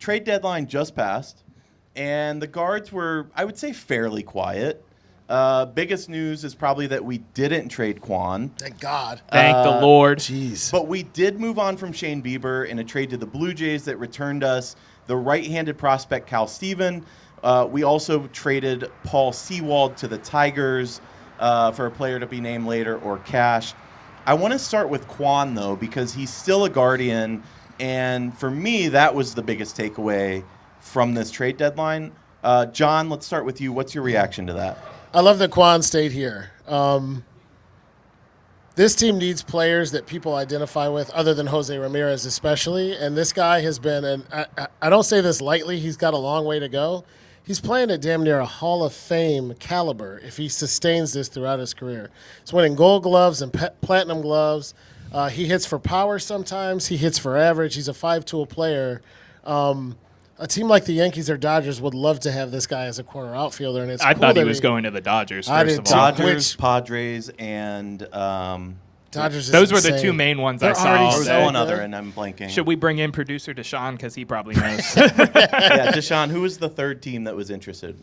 trade deadline just passed, and the guards were, I would say, fairly quiet. Biggest news is probably that we didn't trade Kwan. Thank God. Thank the Lord. Jeez. But we did move on from Shane Bieber in a trade to the Blue Jays that returned us the right-handed prospect Cal Steven. We also traded Paul Sewald to the Tigers for a player to be named later, or cash. I want to start with Kwan, though, because he's still a Guardian, and for me, that was the biggest takeaway from this trade deadline. John, let's start with you. What's your reaction to that? I love that Kwan stayed here. This team needs players that people identify with, other than Jose Ramirez especially. And this guy has been, and I don't say this lightly, he's got a long way to go. He's playing at damn near a Hall of Fame caliber if he sustains this throughout his career. He's winning gold gloves and platinum gloves. He hits for power sometimes. He hits for average. He's a five-tool player. A team like the Yankees or Dodgers would love to have this guy as a corner outfielder, and it's I cool thought he that was going to the Dodgers, I first did of too. all. Dodgers, Padres, and Dodgers. Those were the insane. two main ones They're I saw. already there was so one good. other, and I'm blanking. Should we bring in producer Deshaun, because he probably knows? Yeah, Deshaun, who was the third team that was interested?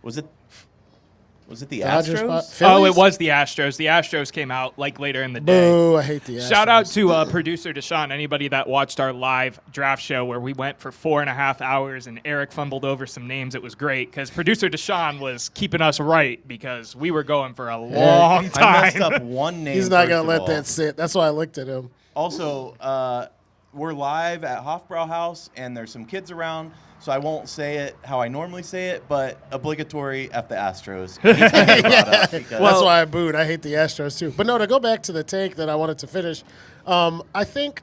Was it the Dodgers, Astros? Oh, Phillies? it was the Astros. The Astros came out like later in the day. Boo, I hate the Astros. Shout out to producer Deshaun, anybody that watched our live draft show where we went for 4.5 hours and Erik fumbled over some names. It was great because producer Deshaun was keeping us right because we were going for a long time. I messed up one name. He's not first going of to let all. that sit. That's why I looked at him. Also, we're live at Hofbrauhaus, and there's some kids around, so I won't say it how I normally say it, but obligatory F the Astros. Anytime you brought up, because- That's why I booed. I hate the Astros too. But no, to go back to the take that I wanted to finish, I think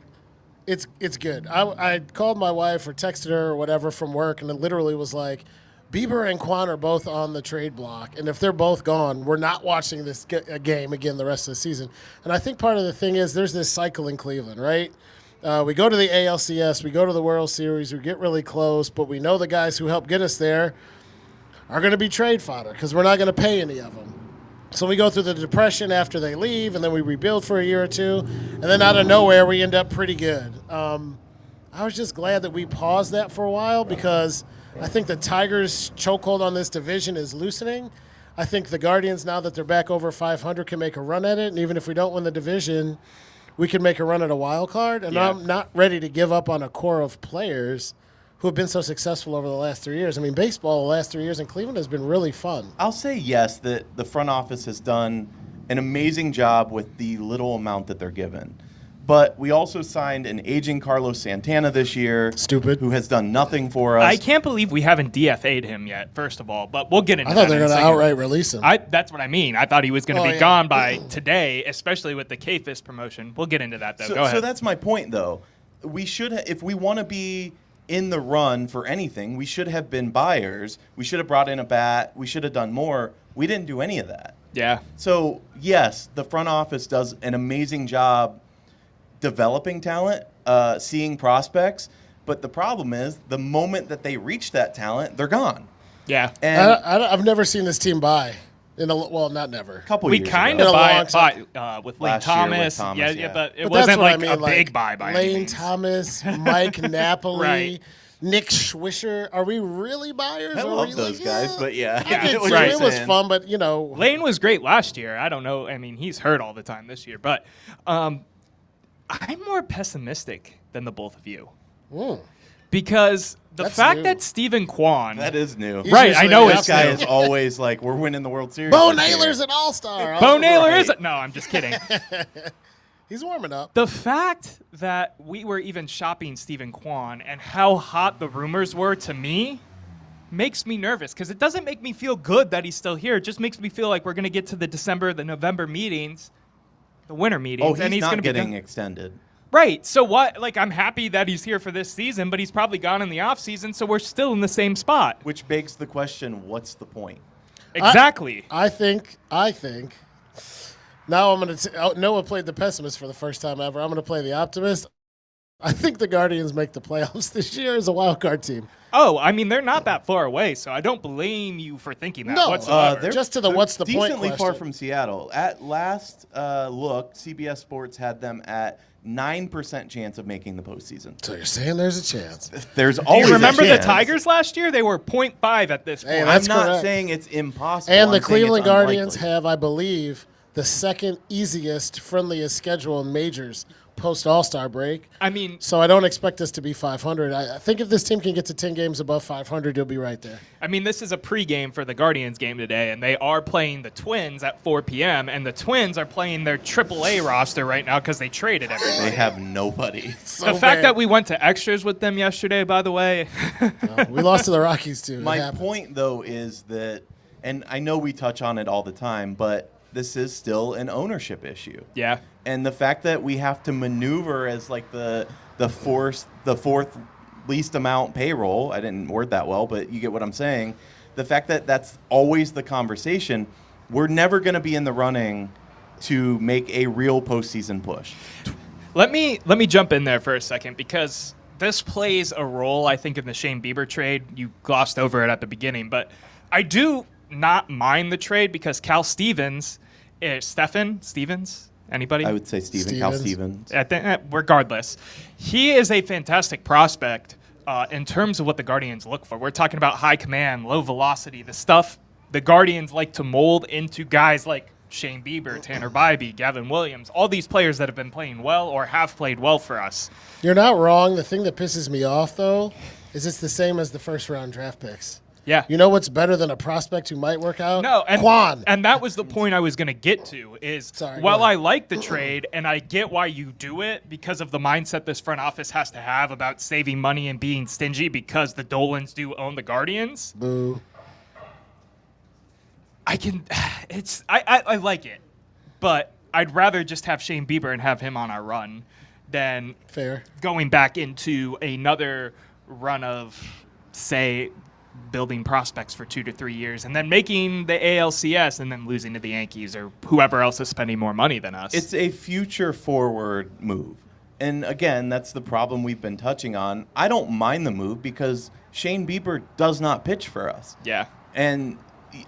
it's good. I called my wife or texted her or whatever from work, and it literally was like, Bieber and Kwan are both on the trade block, and if they're both gone, we're not watching this game again the rest of the season. And I think part of the thing is there's this cycle in Cleveland, right? We go to the ALCS, we go to the World Series, we get really close, but we know the guys who helped get us there are going to be trade fodder because we're not going to pay any of them. So we go through the depression after they leave, and then we rebuild for a year or two, and then out of nowhere we end up pretty good. I was just glad that we paused that for a while because I think the Tigers' chokehold on this division is loosening. I think the Guardians, now that they're back over 500, can make a run at it, and even if we don't win the division, we can make a run at a wild card. And Yeah. I'm not ready to give up on a core of players who have been so successful over the last 3 years. I mean, baseball the last 3 years in Cleveland has been really fun. I'll say yes, that the front office has done an amazing job with the little amount that they're given. But we also signed an aging Carlos Santana this year. Stupid. Who has done nothing for us. I can't believe we haven't DFA'd him yet, first of all, but we'll get into I that. thought they were in a going to second. outright release him. That's what I mean. I thought he was going to Oh, be yeah. gone by today, especially with the K-Fist promotion. We'll get into that, though. Go ahead. So that's my point, though. We should, if we want to be in the run for anything, we should have been buyers. We should have brought in a bat. We should have done more. We didn't do any of that. Yeah. So, yes, the front office does an amazing job developing talent, seeing prospects. But the problem is the moment that they reach that talent, they're gone. Yeah. And I've never seen this team buy. Well, not never. a couple We years kind ago. of In a buy long with Lane Last year with Thomas. Thomas, Yeah, yeah. but it But wasn't that's what I like mean, a big buy by any Lane means. Thomas, Mike Napoli, Right. Nick Swisher. Are we really buyers? I Are love we those like, guys, but yeah. I Yeah, get what to. you're It was saying. fun, but you know, Lane was great last year. I don't know. I mean, he's hurt all the time this year. But I'm more pessimistic than the both of you. Because the That's fact new. that Steven Kwan. That is new. He's Right, I usually know the it's This guy opposite. is always like, we're winning the World Series. Bo this year. Naylor's an all-star. Bo Naylor Right. is. No, I'm just kidding. He's warming up. The fact that we were even shopping Steven Kwan and how hot the rumors were to me makes me nervous because it doesn't make me feel good that he's still here. It just makes me feel like we're going to get to the November meetings, the winter meetings, Oh, he's and he's not going to be getting gone. extended. Right. So what? Like, I'm happy that he's here for this season, but he's probably gone in the offseason, so we're still in the same spot. Which begs the question, what's the point? Exactly. I think. Now I'm going to. Noah played the pessimist for the first time ever. I'm going to play the optimist. I think the Guardians make the playoffs this year as a wild card team. Oh, I mean, they're not that far away, so I don't blame you for thinking that No, whatsoever. they're just to the they're what's the point decently far question. from Seattle. At last look, CBS Sports had them at 9% chance of making the postseason. So you're saying there's a chance. There's Do always you remember a the chance. Tigers last year? They were 0.5 at this point. Hey, I'm that's not correct. saying it's impossible. And the I'm saying Cleveland it's Guardians unlikely. have, I believe, the second easiest, friendliest schedule in majors post All-Star break. I mean, So I don't expect us to be 500. I think if this team can get to 10 games above 500, you'll be right there. this is a pregame for the Guardians game today, and they are playing the Twins at 4 p.m., and the Twins are playing their AAA roster right now because they traded everybody. They have nobody. So The fact bad. that we went to extras with them yesterday, by the way, We lost to the Rockies, too. It My happens. point, though, is that, and I know we touch on it all the time, but this is still an ownership issue. yeah. And the fact that we have to maneuver as like the fourth least amount payroll. I didn't word that well, but you get what I'm saying. The fact that that's always the conversation. We're never going to be in the running to make a real postseason push. Let me jump in there for a second because this plays a role, I think, in the Shane Bieber trade. You glossed over it at the beginning, but I do not mind the trade because Cal Stevens Stevens? Anybody? I would say Cal Stevens. Regardless, he is a fantastic prospect in terms of what the Guardians look for. We're talking about high command, low velocity, the stuff the Guardians like to mold into guys like Shane Bieber, Tanner Bybee, Gavin Williams, all these players that have been playing well or have played well for us. You're not wrong. The thing that pisses me off, though, is it's the same as the first-round draft picks. Yeah. You know what's better than a prospect who might work out? No, and Kwan. And that was the point I was going to get to is Sorry, while go ahead. I like the trade and I get why you do it because of the mindset this front office has to have about saving money and being stingy because the Dolans do own the Guardians. Boo. I like it, but I'd rather just have Shane Bieber and have him on our run than Fair. going back into another run of, say, building prospects for 2 to 3 years and then making the ALCS and then losing to the Yankees or whoever else is spending more money than us. It's a future forward move. And again, that's the problem we've been touching on. I don't mind the move because Shane Bieber does not pitch for us. yeah. And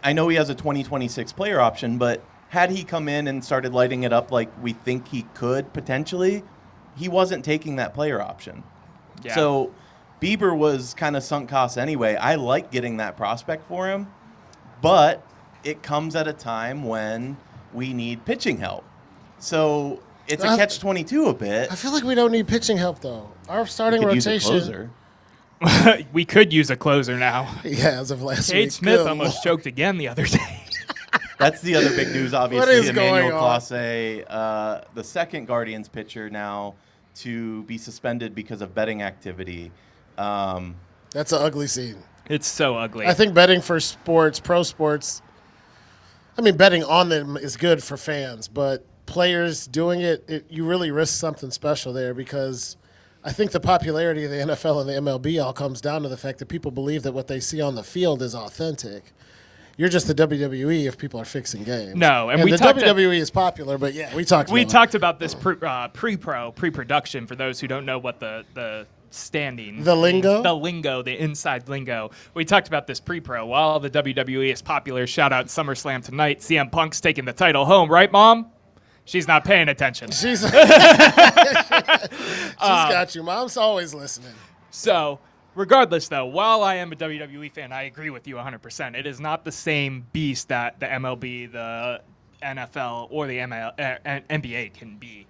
I know he has a 2026 player option, but had he come in and started lighting it up like we think he could potentially, he wasn't taking that player option. Yeah. So Bieber was kind of sunk cost anyway. I like getting that prospect for him, but it comes at a time when we need pitching help. So it's a catch-22 a bit. I feel like we don't need pitching help, though. Our starting Could use a rotation. closer. We could use a closer now. Yeah, as of last Cade week. Smith Good almost Lord. choked again the other day. That's the other big news, obviously. is Emmanuel going on? Clase, the second Guardians pitcher now to be suspended because of betting activity. That's an ugly scene. It's so ugly. I think betting for sports, pro sports, I mean, betting on them is good for fans, but players doing it, you really risk something special there because I think the popularity of the NFL and the MLB all comes down to the fact that people believe that what they see on the field is authentic. You're just the WWE if people are fixing games. No, and we the talked WWE is popular, but yeah, we talked about this pre-production for those who don't know what the standing The lingo? means. The lingo, the inside lingo. We talked about this pre-pro. While the WWE is popular, shout out SummerSlam tonight. CM Punk's taking the title home, right, Mom? She's not paying attention. She's got you. Mom's always listening. So, regardless, though, while I am a WWE fan, I agree with you 100%. It is not the same beast that the MLB, the NFL, or the NBA can be.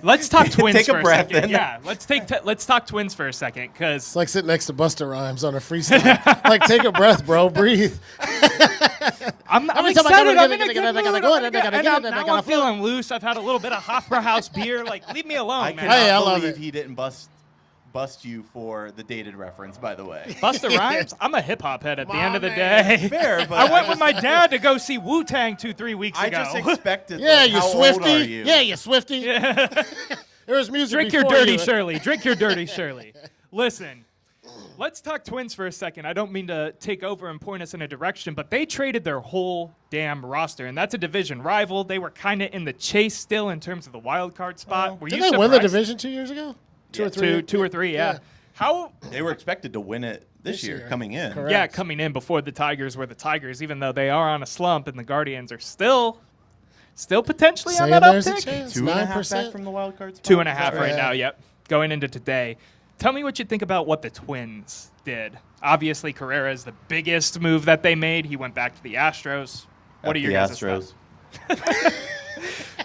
Let's talk Twins Take a for breath second. in. Yeah, let's talk Twins for a second, because It's like sitting next to Busta Rhymes on a freestyle. Like, take a breath, bro. Breathe. I'm Every time I excited. go, I'm I in a gotta good get it, I mood. gotta go, I'm in a I good- gotta and get I'm- it, I now gotta I'm feeling loose. I've had a little bit of Hofbrauhaus beer. Like, leave me alone, I man. cannot Hey, I love believe it. he didn't bust you for the dated reference, by the way. Busta Rhymes. I'm a hip hop head at the end of the man. day. Fair, but I went with my dad to go see Wu-Tang 2-3 weeks I ago. just expected. Yeah, like, you how Swifty. Old are you? Yeah, you Swifty. There was music Drink your before dirty you. Shirley. Drink your dirty Shirley. Listen, Let's talk Twins for a second. I don't mean to take over and point us in a direction, but they traded their whole damn roster, and that's a division rival. They were kind of in the chase still in terms of the wild card spot. Were Did you they win the surprised? division 2 years ago? Two or three, yeah. How? They were expected to win it this year coming in. Correct. Yeah, coming in before the Tigers were the Tigers, even though they are on a slump, and the Guardians are still potentially on Saying that there's a uptick. chance. 2.5 9%. back from the wild card spot. 2.5 right right? now, yep. Going into today. Tell me what you think about what the Twins did. Obviously, Carrera is the biggest move that they made. He went back to the Astros. What are your guys' thoughts?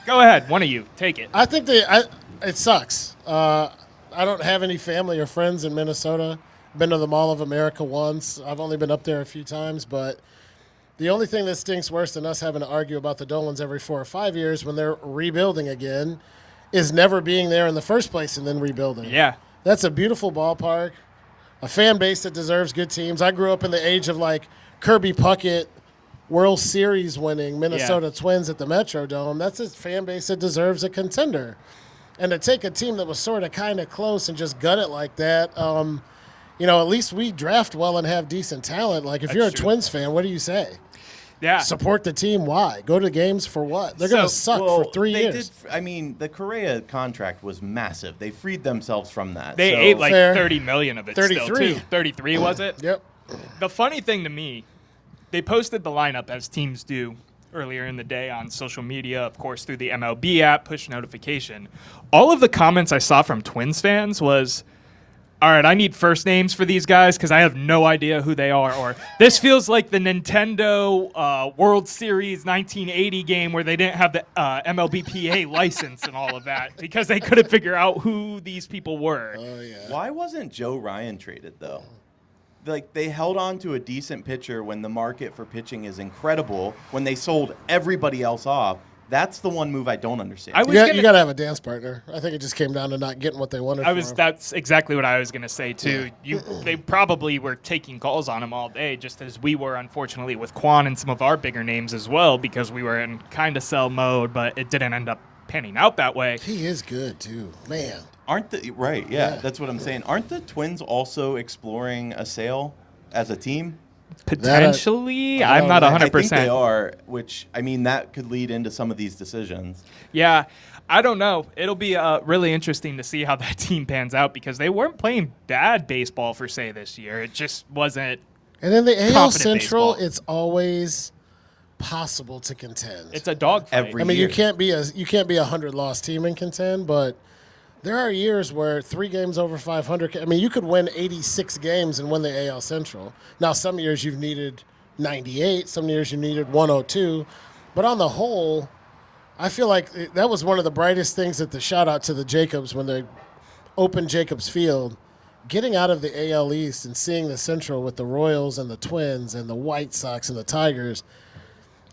Go ahead, one of you, take it. I think it sucks. I don't have any family or friends in Minnesota. Been to the Mall of America once. I've only been up there a few times, but the only thing that stinks worse than us having to argue about the Dolans every 4 or 5 years when they're rebuilding again is never being there in the first place and then rebuilding. Yeah. That's a beautiful ballpark, a fan base that deserves good teams. I grew up in the age of like Kirby Puckett, World Series winning Minnesota Twins at the Metrodome. That's a fan base that deserves a contender. And to take a team that was sort of kind of close and just gut it like that, at least we draft well and have decent talent. Like if you're a true. Twins fan, what do you say? Yeah. Support the team. Why? Go to games for what? They're going to suck for 3 years. The Correa contract was massive. They freed themselves from that. They So- ate like Fair. 30 million of it 33. still, too. 33, was it? Yep. The funny thing to me, they posted the lineup as teams do earlier in the day on social media, of course, through the MLB app, push notification. All of the comments I saw from Twins fans was, all right, I need first names for these guys because I have no idea who they are. Or this feels like the Nintendo World Series 1980 game where they didn't have the MLBPA license and all of that because they couldn't figure out who these people were. Oh, yeah. Why wasn't Joe Ryan traded, though? Like, they held on to a decent pitcher when the market for pitching is incredible, when they sold everybody else off. That's the one move I don't understand. I was You gonna- got to have a dance partner. I think it just came down to not getting what they wanted. for him. That's exactly what I was gonna say too. They probably were taking calls on him all day, just as we were, unfortunately, with Kwan and some of our bigger names as well, because we were in kind of sell mode, but it didn't end up panning out that way. He is good too, man. Yeah, that's what I'm saying. Aren't the Twins also exploring a sale as a team? Potentially, I I'm not don't know. 100%. I think they are, which, that could lead into some of these decisions. Yeah, I don't know. It'll be really interesting to see how that team pans out because they weren't playing bad baseball for say this year. It just wasn't. And in the AL Confident Central, baseball. it's always possible to contend. It's a dogfight. Every I mean, year. you can't be a 100-loss team and contend, but there are years where 3 games over 500. I mean, you could win 86 games and win the AL Central. Now, some years you've needed 98, some years you needed 102, but on the whole, I feel like that was one of the brightest things at the shout out to the Jacobs when they opened Jacobs Field. Getting out of the AL East and seeing the Central with the Royals and the Twins and the White Sox and the Tigers,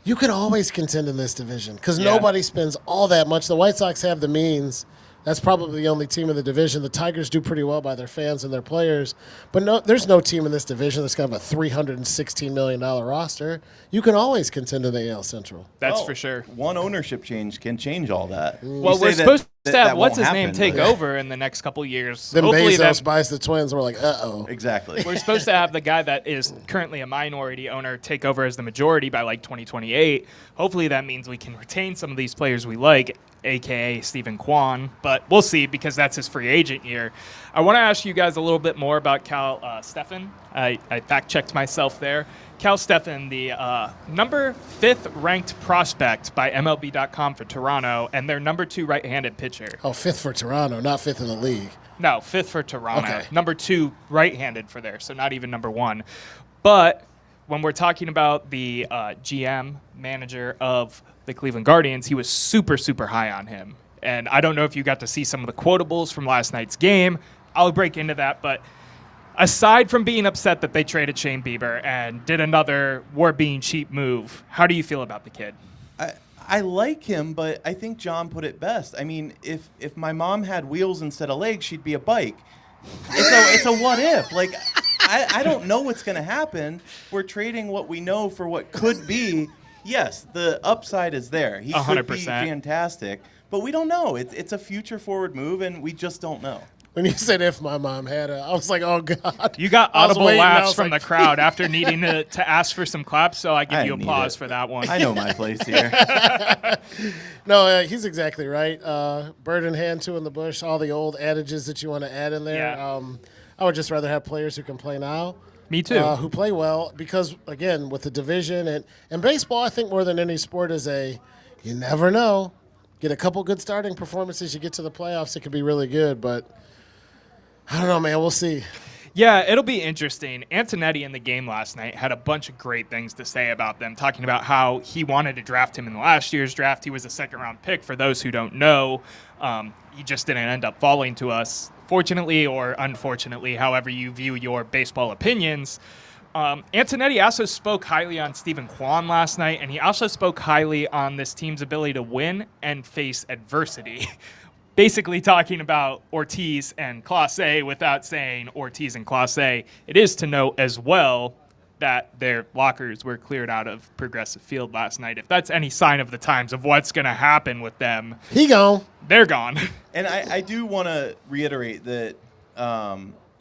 you can always contend in this division because nobody spends all that much. The White Sox have the means. That's probably the only team in the division. The Tigers do pretty well by their fans and their players. But there's no team in this division that's got a $316 million roster. You can always contend in the AL Central. That's for sure. One ownership change can change all that. Well, You we're say supposed to that have won't what's-his-name happen, take but- over in the next couple years. Then Hopefully Bezos buys the Twins. We're like, uh-oh. Exactly. We're supposed to have the guy that is currently a minority owner take over as the majority by like 2028. Hopefully that means we can retain some of these players we like, a.k.a. Steven Kwan. But we'll see because that's his free agent year. I want to ask you guys a little bit more about Cal Steffen. I fact-checked myself there. Cal Steffen, the number 5th ranked prospect by MLB.com for Toronto, and their number 2 right-handed pitcher. Oh, 5th for Toronto, not 5th in the league. No, 5th for Toronto. Okay. Number 2 right-handed for there, so not even number 1. But when we're talking about the GM, manager of the Cleveland Guardians, he was super, super high on him. And I don't know if you got to see some of the quotables from last night's game. I'll break into that, but aside from being upset that they traded Shane Bieber and did another we're being cheap move, how do you feel about the kid? I like him, but I think John put it best. I mean, if my mom had wheels instead of legs, she'd be a bike. It's a what if. Like, I don't know what's going to happen. We're trading what we know for what could be. Yes, the upside is there. He could be 100%. fantastic. But we don't know. It's a future forward move, and we just don't know. When you said if my mom had I was like, oh, God. You got I was audible waiting, I laughs was from like, the crowd after needing to ask for some claps, so I give you need applause it. for that one. I know my place here. No, he's exactly right. Bird in hand, two in the bush, all the old adages that you want to add in there. Yeah. I would just rather have players who can play now. Me too. Who play well because, again, with the division and baseball, I think more than any sport is you never know. Get a couple good starting performances, you get to the playoffs, it could be really good. But I don't know, man. We'll see. Yeah, it'll be interesting. Antonetti in the game last night had a bunch of great things to say about them, talking about how he wanted to draft him in last year's draft. He was a second-round pick. For those who don't know, he just didn't end up falling to us, fortunately or unfortunately, however you view your baseball opinions. Antonetti also spoke highly on Steven Kwan last night, and he also spoke highly on this team's ability to win and face adversity. Basically talking about Ortiz and Clase without saying Ortiz and Clase. It is to note as well that their lockers were cleared out of Progressive Field last night. If that's any sign of the times of what's going to happen with them, He gone. they're gone. And I do want to reiterate that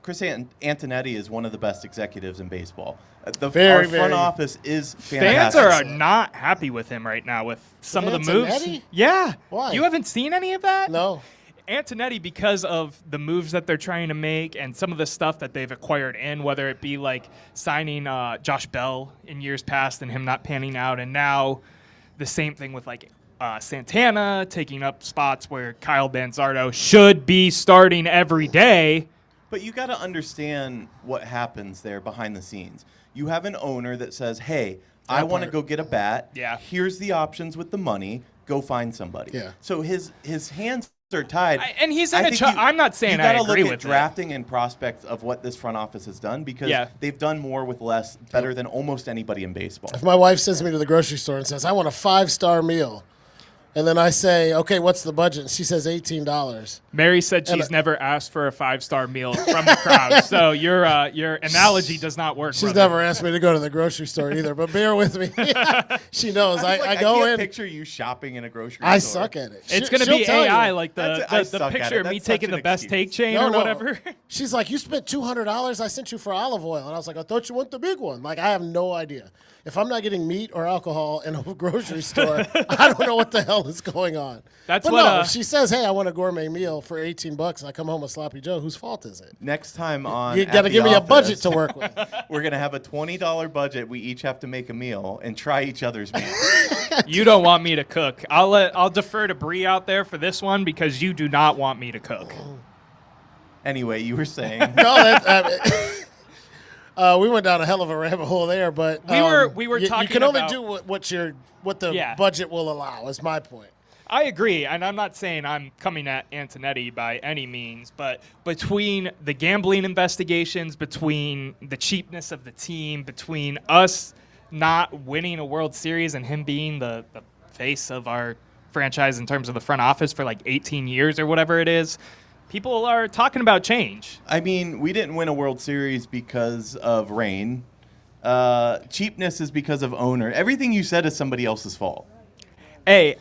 Chris Antonetti is one of the best executives in baseball. Our front office is fantastic. Fans are not happy with him right now with some of the moves. Antonetti? Yeah. Why? You haven't seen any of that? No. Antonetti, because of the moves that they're trying to make and some of the stuff that they've acquired in, whether it be like signing Josh Bell in years past and him not panning out, and now the same thing with like Santana taking up spots where Kyle Banzardo should be starting every day. But you got to understand what happens there behind the scenes. You have an owner that says, hey, I want to go get a bat. Yeah. Here's the options with the money. Go find somebody. Yeah. So his hands are tied. And he's in I'm not saying I agree with You got to look at drafting and prospects of what this front office has done because they've done more with less better than almost anybody in baseball. If my wife sends me to the grocery store and says, I want a 5-star meal, and then I say, okay, what's the budget? And she says $18. Mary said she's never asked for a 5-star meal from the crowd, so your analogy does not work. She's brother. never asked me to go to the grocery store either, but bear with me. She knows. I go can't in. picture you shopping in a grocery store. I suck at it. It's going to be AI, you. like I the suck at picture it. of me That's taking such the an best excuse. take chain No, or no. whatever. She's like, you spent $200. I sent you for olive oil. And I was like, I thought you want the big one. Like, I have no idea. If I'm not getting meat or alcohol in a grocery store, I don't know what the hell is going on. That's but what, no, if she says, hey, I want a gourmet meal for $18 and I come home with sloppy Joe, whose fault is it? Next time on You got to At give the me a Office, budget to work with. We're going to have a $20 budget. We each have to make a meal and try each other's meal. You don't want me to cook. I'll defer to Bree out there for this one because you do not want me to cook. Anyway, you were saying. We went down a hell of a rabbit hole there, but we were talking You can only about- do what the budget will allow. Is my point. I agree, and I'm not saying I'm coming at Antonetti by any means, but between the gambling investigations, between the cheapness of the team, between us not winning a World Series and him being the face of our franchise in terms of the front office for like 18 years or whatever it is, people are talking about change. I mean, we didn't win a World Series because of rain. Cheapness is because of owner. Everything you said is somebody else's fault. Hey,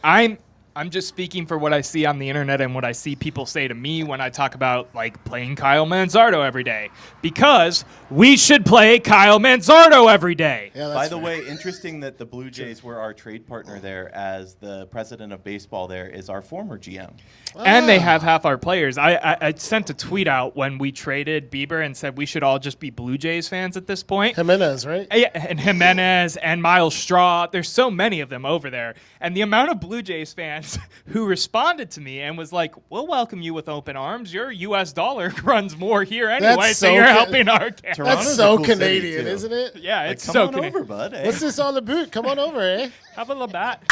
I'm just speaking for what I see on the internet and what I see people say to me when I talk about like playing Kyle Manzardo every day. Because we should play Kyle Manzardo every day. Yeah, By that's the fair. way, interesting that the Blue Jays were our trade partner there, as the president of baseball there is our former GM. And they have half our players. I sent a tweet out when we traded Bieber and said we should all just be Blue Jays fans at this point. Jimenez, right? Yeah, and Jimenez and Miles Straw. There's so many of them over there. And the amount of Blue Jays fans who responded to me and was like, we'll welcome you with open arms. Your U.S. dollar runs more here anyway, That's so so you're good. helping our cause. Toronto's That's a so cool city, Canadian, too. isn't it? Yeah, Like, it's come so on Canadian. over, bud. eh? What's this on the boot? Come on over, eh? Have a little bat.